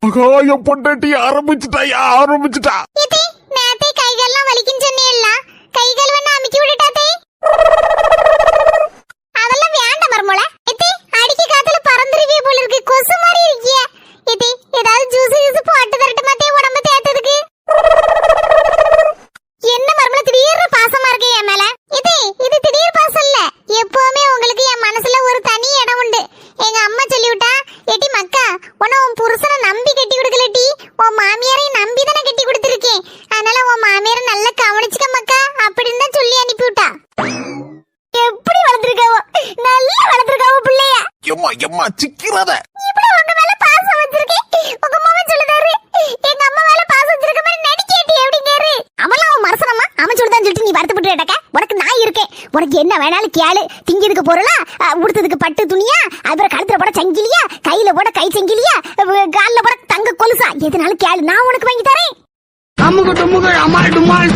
மகாய பொண்டாட்டி ஆரம்பிச்சுட்டா. நேத்தே கைகால்லாம் வலிக்குன்னு சொன்னேல்ல, கைகால் வேணா அமுக்கி விட்டுட்டாத்தே. அதெல்லாம் வேண்டாம் மர்மோள. எத்தே அடிக்க காத்துல பறந்துருவிய போல இருக்கு, கொசு மாதிரி இருக்கியே. எத்தே ஏதாவது ஜூஸ் போட்டு தரட்டுமாத்தே உடம்ப தேத்ததுக்கு? என்ன மர்மோள திடீர்னு பாசமா இருக்கே என் மேல? எத்தே இது திடீர் பாசம் இல்ல, எப்பவுமே உங்களுக்கு என் மனசுல ஒரு தனி இடம் உண்டு. எங்க அம்மா சொல்லிவிட்டா, ஏட்டி மக்கா உன்னை உன் புருஷனை நம்பி கட்டி கொடுக்கலட்டி, உன் மாமியாரையும் நம்பி தானே கட்டி கொடுத்துருக்கேன். அதனால உன் மாமியாரை நல்லா கவனிச்சுக்க மக்கா அப்படின்னு தான் சொல்லி அனுப்பிவிட்டா. எப்படி வளர்த்திருக்காவோ, நல்லா வளர்த்திருக்காவோ பிள்ளைய. எம்மா சிக்கிறாத. இப்படி உங்க மேல பாசம் வச்சிருக்கேன். உங்க மாமா சொல்லுதாரு, எங்க அம்மா மேல பாசம் வச்சிருக்க மாதிரி நடிக்கேட்டி எப்படிங்காரு. அவளாம் அவன் மரசனம்மா, அவன் சொல்லுதான்னு சொல்லிட்டு நீ வருத்தப்பட்டுட்டக்க. உனக்கு நான் இருக்கேன், உனக்கு என்ன வேணாலும் கேளு. திங்கிறதுக்கு பொருளா, உடுத்ததுக்கு பட்டு துணியா, அப்புறம் கழுத்துல போட சங்கிலியா, கையில போட கை சங்கிலியா, கால்ல போட தங்க கொலுசா, எதுனாலும் கேளு, நான் உனக்கு வாங்கி தரேன். அம்முக டும்முக அமால் டுமால்